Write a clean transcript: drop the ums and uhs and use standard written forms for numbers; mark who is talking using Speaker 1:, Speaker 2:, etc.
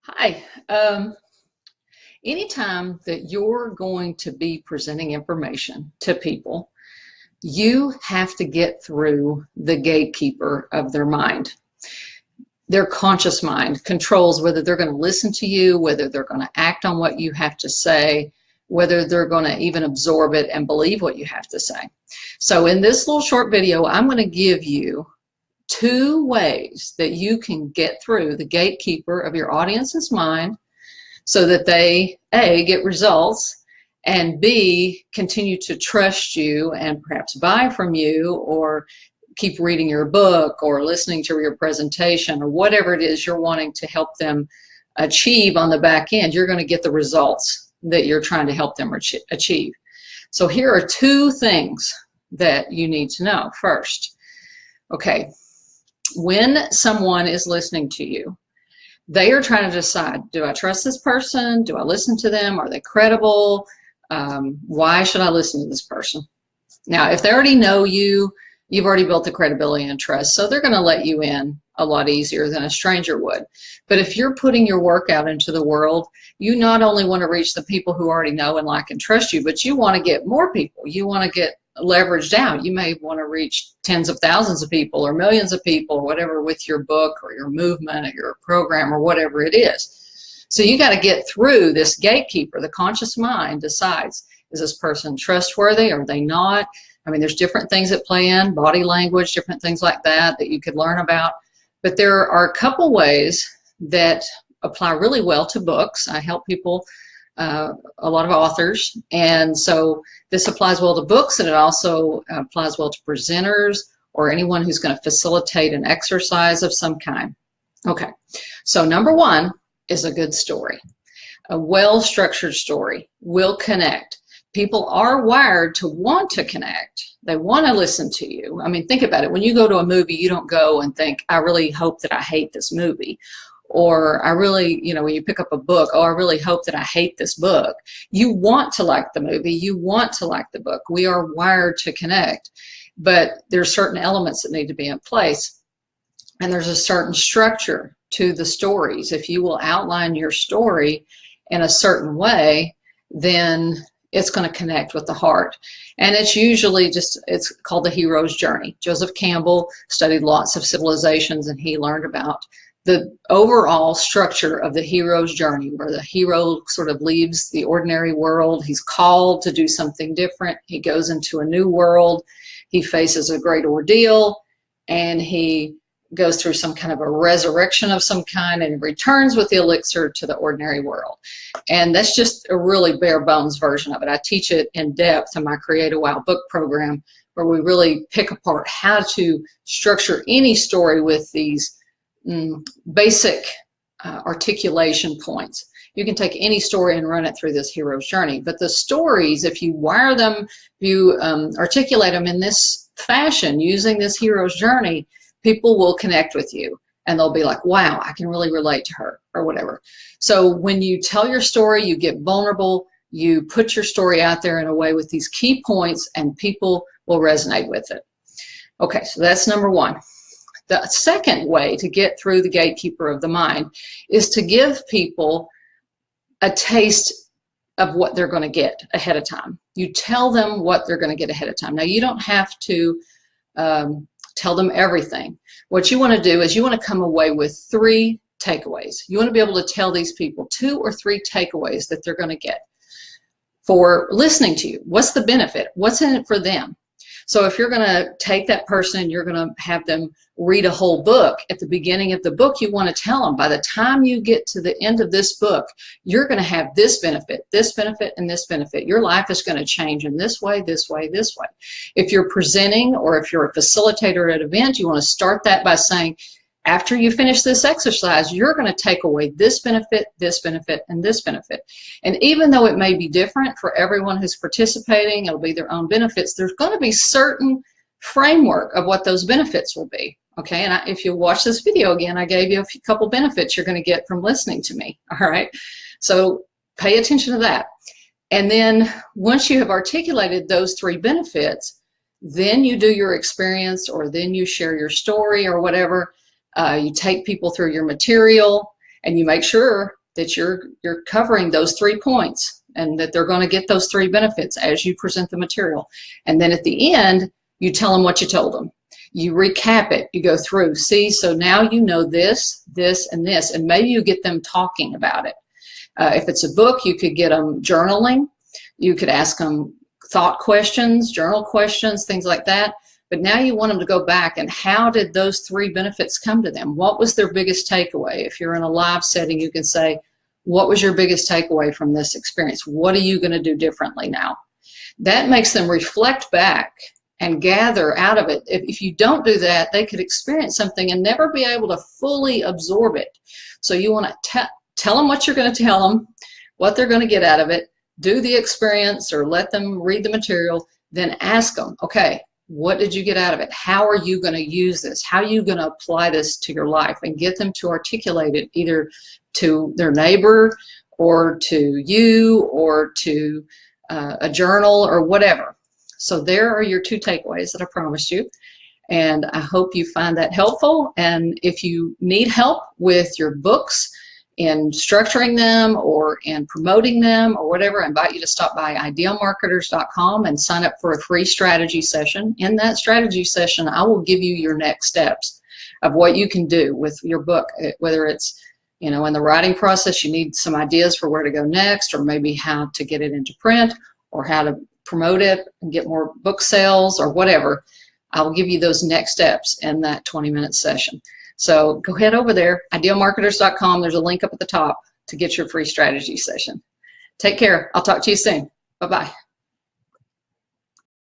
Speaker 1: Hi. Anytime that you're going to be presenting information to people, you have to get through the gatekeeper of their mind. Their conscious mind controls whether they're going to listen to you, whether they're going to act on what you have to say, whether they're going to even absorb it and believe what you have to say. So in this little short video, I'm going to give you 2 ways that you can get through the gatekeeper of your audience's mind so that they, A, get results, and B, continue to trust you and perhaps buy from you or keep reading your book or listening to your presentation or whatever it is you're wanting to help them achieve on the back end. You're going to get the results that you're trying to help them achieve. So here are 2 things that you need to know. First, okay, when someone is listening to you, they are trying to decide, do I trust this person? Do I listen to them? Are they credible? Why should I listen to this person? Now, if they already know you, you've already built the credibility and trust, so they're going to let you in a lot easier than a stranger would. But if you're putting your work out into the world, you not only want to reach the people who already know and like and trust you, but you want to get more people. You want to get leveraged out. You may want to reach tens of thousands of people or millions of people or whatever with your book or your movement or your program or whatever it is. So you got to get through this gatekeeper. The conscious mind decides, is this person trustworthy? Are they not? I mean, there's different things that play in, body language, different things like that you could learn about. But there are a couple ways that apply really well to books. I help people, a lot of authors, and so this applies well to books, and it also applies well to presenters or anyone who's going to facilitate an exercise of some kind. Okay, so number 1 is a good story. A well-structured story will connect. People are wired to want to connect. They want to listen to you. I mean, think about it. When you go to a movie, you don't go and think, I really hope that I hate this movie. Or I really, when you pick up a book, oh, I really hope that I hate this book. You want to like the movie. You want to like the book. We are wired to connect. But there's certain elements that need to be in place. And there's a certain structure to the stories. If you will outline your story in a certain way, then it's going to connect with the heart. And it's usually it's called the hero's journey. Joseph Campbell studied lots of civilizations, and he learned about the overall structure of the hero's journey, where the hero sort of leaves the ordinary world. He's called to do something different. He goes into a new world. He faces a great ordeal, and he goes through some kind of a resurrection of some kind and returns with the elixir to the ordinary world. And that's just a really bare bones version of it. I teach it in depth in my Create a Wow book program, where we really pick apart how to structure any story with these basic articulation points. You can take any story and run it through this hero's journey. But the stories, if you wire them, if you articulate them in this fashion, using this hero's journey, people will connect with you. And they'll be like, wow, I can really relate to her, or whatever. So when you tell your story, you get vulnerable, you put your story out there in a way with these key points, and people will resonate with it. Okay, so that's number 1. The second way to get through the gatekeeper of the mind is to give people a taste of what they're going to get ahead of time. You tell them what they're going to get ahead of time. Now, you don't have to tell them everything. What you want to do is you want to come away with 3 takeaways. You want to be able to tell these people 2 or 3 takeaways that they're going to get for listening to you. What's the benefit? What's in it for them? So if you're going to take that person and you're going to have them read a whole book, at the beginning of the book, you want to tell them, by the time you get to the end of this book, you're going to have this benefit, and this benefit. Your life is going to change in this way, this way, this way. If you're presenting or if you're a facilitator at an event, you want to start that by saying, after you finish this exercise, you're going to take away this benefit, and this benefit. And even though it may be different for everyone who's participating, it'll be their own benefits, there's going to be certain framework of what those benefits will be. Okay, and if you watch this video again, I gave you a couple benefits you're going to get from listening to me. All right, so pay attention to that. And then once you have articulated those 3 benefits, then you do your experience, or then you share your story or whatever. You take people through your material, and you make sure that you're covering those 3 points and that they're going to get those 3 benefits as you present the material. And then at the end, you tell them what you told them. You recap it, you go through, see, so now you know this, this, and this, and maybe you get them talking about it. If it's a book, you could get them journaling. You could ask them thought questions, journal questions, things like that. But now you want them to go back and how did those 3 benefits come to them? What was their biggest takeaway? If you're in a live setting, you can say, what was your biggest takeaway from this experience? What are you going to do differently now? That makes them reflect back and gather out of it. If you don't do that, they could experience something and never be able to fully absorb it. So you want to tell them what you're going to tell them, what they're going to get out of it, do the experience or let them read the material, then ask them, okay, what did you get out of it? How are you going to use this? How are you going to apply this to your life? And get them to articulate it either to their neighbor or to you or to a journal or whatever. So there are your 2 takeaways that I promised you. And I hope you find that helpful. And if you need help with your books in structuring them or in promoting them or whatever, I invite you to stop by idealmarketers.com and sign up for a free strategy session. In that strategy session, I will give you your next steps of what you can do with your book, whether it's, you know, in the writing process, you need some ideas for where to go next, or maybe how to get it into print, or how to promote it and get more book sales or whatever. I'll give you those next steps in that 20-minute session. So go ahead over there, idealmarketers.com. There's a link up at the top to get your free strategy session. Take care. I'll talk to you soon. Bye-bye.